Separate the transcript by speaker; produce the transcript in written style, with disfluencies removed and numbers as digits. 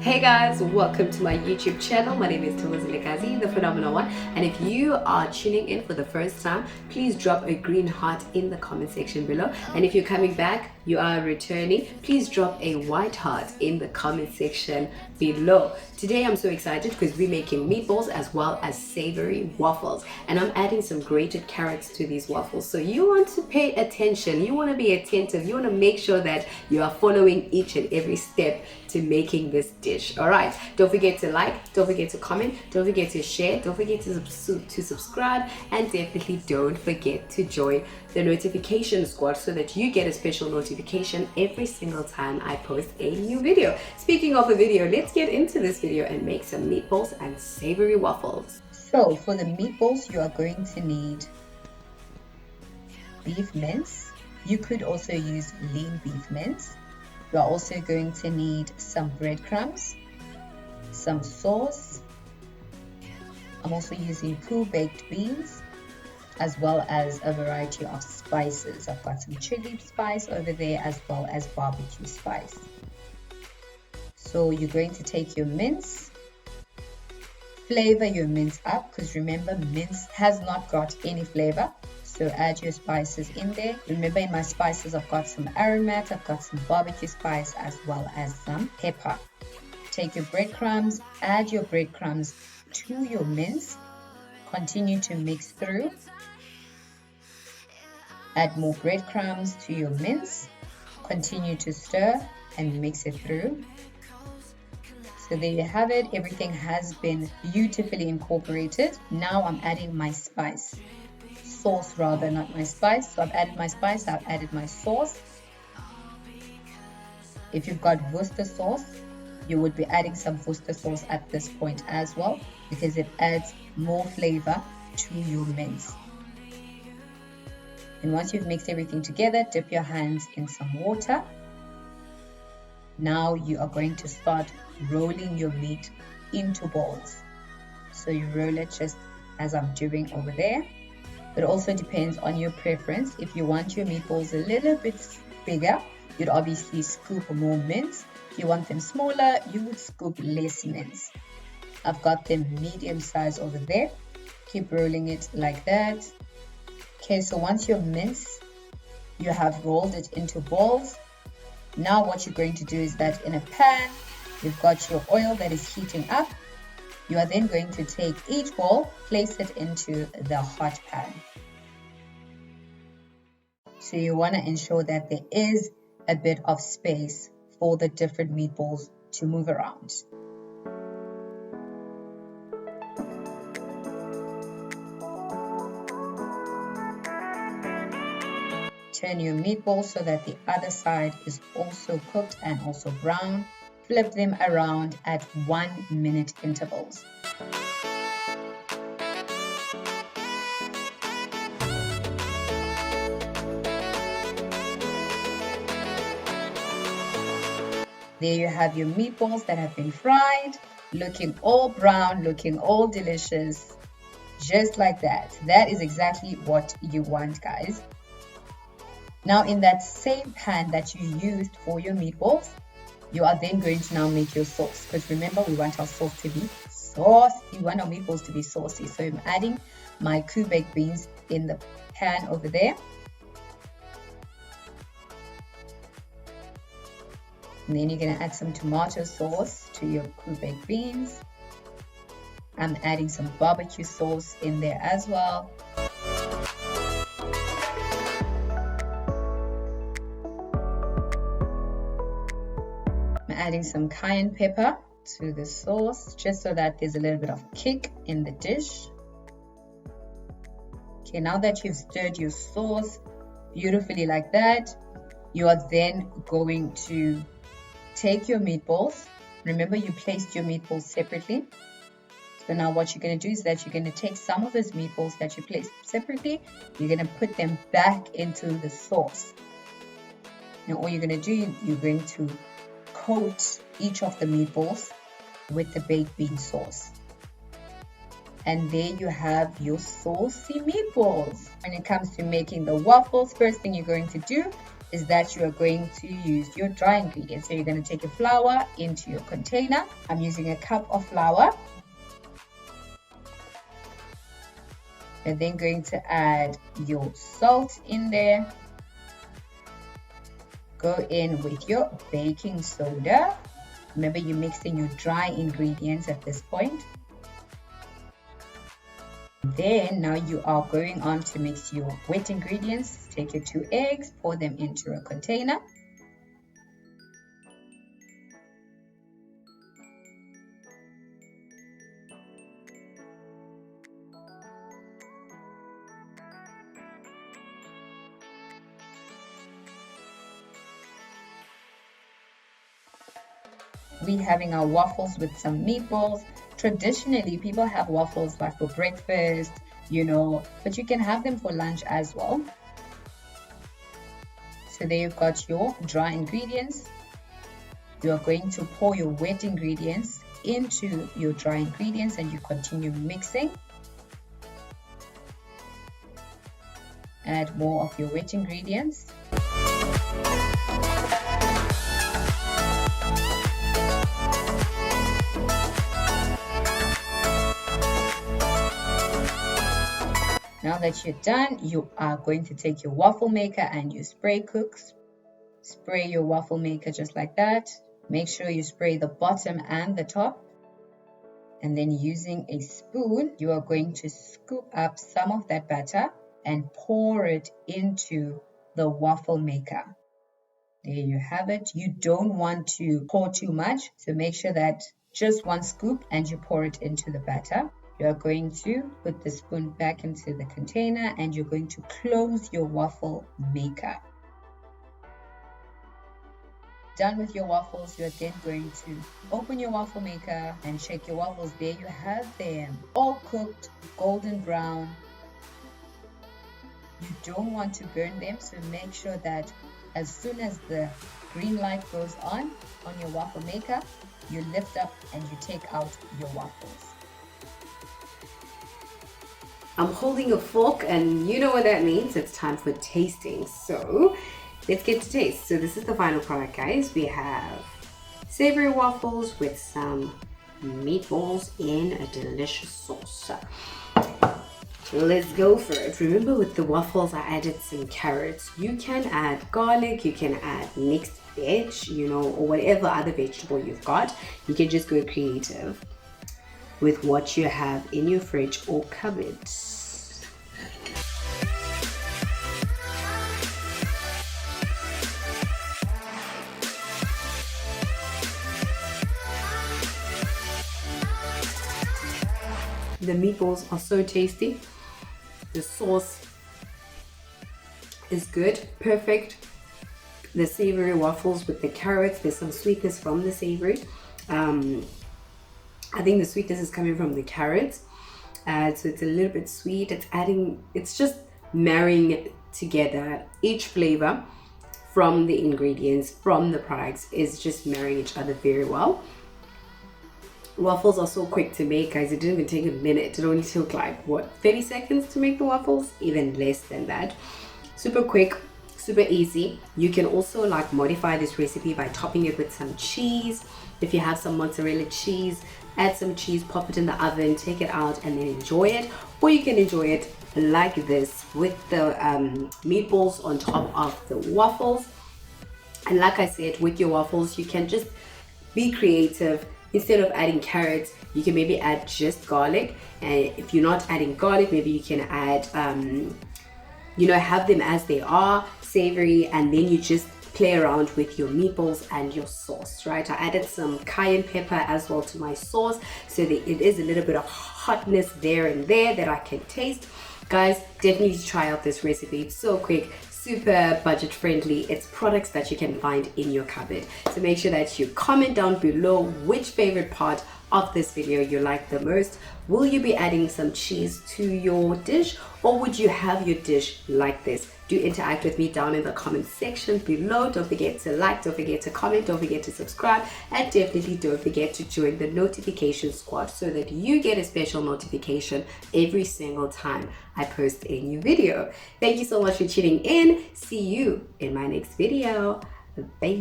Speaker 1: Hey guys, welcome to my YouTube channel. My name is Lekazi, the phenomenal one. And if you are tuning in for the first time, please drop a green heart in the comment section below. And if you're coming back, you are returning, please drop a white heart in the comment section below. Today I'm so excited because we're making meatballs as well as savory waffles. And I'm adding some grated carrots to these waffles. So you want to pay attention, you want to be attentive, you want to make sure that you are following each and every step to making this dish. All right, don't forget to like, don't forget to comment, don't forget to share, don't forget to subscribe, and definitely don't forget to join the notification squad so that you get a special notification every single time I post a new video. Speaking of a video, let's get into this video and make some meatballs and savory waffles.
Speaker 2: So for the meatballs, you are going to need beef mince. You could also use lean beef mince. You are also going to need some breadcrumbs, some sauce. I'm also using baked beans, as well as a variety of spices. I've got some chili spice over there, as well as barbecue spice. So you're going to take your mince, flavor your mince up, because remember, mince has not got any flavor. So add your spices in there. Remember, in my spices, I've got some aromat, I've got some barbecue spice, as well as some pepper. Take your breadcrumbs, add your breadcrumbs to your mince. Continue to mix through. Add more breadcrumbs to your mince. Continue to stir and mix it through. So there you have it. Everything has been beautifully incorporated. Now I'm adding my sauce rather, not my spice. So I've added my spice, I've added my sauce. If you've got Worcester sauce, you would be adding some Worcester sauce at this point as well, because it adds more flavor to your mince. And once you've mixed everything together, dip your hands in some water. Now you are going to start rolling your meat into balls. So you roll it just as I'm doing over there. It also depends on your preference. If you want your meatballs a little bit bigger, you'd obviously scoop more mince. If you want them smaller, you would scoop less mince. I've got them medium size over there. Keep rolling it like that. Okay, so once your mince, you have rolled it into balls. Now what you're going to do is that in a pan, you've got your oil that is heating up. You are then going to take each ball, place it into the hot pan. So you want to ensure that there is a bit of space for the different meatballs to move around. Turn your meatballs so that the other side is also cooked and also brown. Flip them around at 1 minute intervals. There you have your meatballs that have been fried, looking all brown, looking all delicious, just like that. That is exactly what you want, guys. Now in that same pan that you used for your meatballs, you are then going to now make your sauce, because remember, we want our sauce to be saucy. We want our meatballs to be saucy. So I'm adding my baked beans in the pan over there. And then you're going to add some tomato sauce to your baked beans. I'm adding some barbecue sauce in there as well. Adding some cayenne pepper to the sauce, just so that there's a little bit of kick in the dish. Okay, now that you've stirred your sauce beautifully like that, you are then going to take your meatballs. Remember, you placed your meatballs separately. So now what you're going to do is that you're going to take some of those meatballs that you placed separately, you're going to put them back into the sauce. Now all you're going to do, you're going to coat each of the meatballs with the baked bean sauce. And there you have your saucy meatballs. When it comes to making the waffles, first thing you're going to do is that you are going to use your dry ingredients. So you're going to take your flour into your container. I'm using a cup of flour. You're then going to add your salt in there. Go in with your baking soda. Remember, you're mixing your dry ingredients at this point. Then now you are going on to mix your wet ingredients. Take your 2 eggs, pour them into a container. We're having our waffles with some meatballs. Traditionally, people have waffles like for breakfast, you know, but you can have them for lunch as well. So there you've got your dry ingredients. You are going to pour your wet ingredients into your dry ingredients and you continue mixing. Add more of your wet ingredients. Now that you're done, you are going to take your waffle maker and your spray cooks. Spray your waffle maker just like that. Make sure you spray the bottom and the top. And then using a spoon, you are going to scoop up some of that batter and pour it into the waffle maker. There you have it. You don't want to pour too much, so make sure that just 1 scoop and you pour it into the batter. You are going to put the spoon back into the container and you're going to close your waffle maker. Done with your waffles, you're then going to open your waffle maker and shake your waffles. There you have them, all cooked, golden brown. You don't want to burn them, so make sure that as soon as the green light goes on your waffle maker, you lift up and you take out your waffles.
Speaker 1: I'm holding a fork and you know what that means. It's time for tasting. So let's get to taste. So this is the final product, guys. We have savory waffles with some meatballs in a delicious sauce. Let's go for it. Remember, with the waffles I added some carrots. You can add garlic, you can add mixed veg, you know, or whatever other vegetable you've got. You can just go creative with what you have in your fridge or cupboard. The meatballs are so tasty. The sauce is good, perfect. The savory waffles with the carrots, there's some sweetness from the savory. I think the sweetness is coming from the carrots, so it's a little bit sweet. It's just marrying together. Each flavor from the ingredients, from the products, is just marrying each other very well. Waffles are so quick to make, guys. It didn't even take a minute. It only took like, what, 30 seconds to make the waffles? Even less than that. Super quick, super easy. You can also like modify this recipe by topping it with some cheese. If you have some mozzarella cheese, add some cheese, pop it in the oven, take it out and then enjoy it. Or you can enjoy it like this with the meatballs on top of the waffles. And like I said, with your waffles, you can just be creative. Instead of adding carrots, you can maybe add just garlic. And if you're not adding garlic, maybe you can add, you know, have them as they are, savory, and then you just play around with your meatballs and your sauce, right? I added some cayenne pepper as well to my sauce, so that it is a little bit of hotness there and there that I can taste. Guys, definitely try out this recipe. It's so quick, super budget friendly. It's products that you can find in your cupboard. So make sure that you comment down below which favorite part of this video you like the most? Will you be adding some cheese to your dish, or would you have your dish like this? Do interact with me down in the comment section below. Don't forget to like, don't forget to comment, don't forget to subscribe, and definitely don't forget to join the notification squad so that you get a special notification every single time I post a new video. Thank you so much for tuning in. See you in my next video. Bye.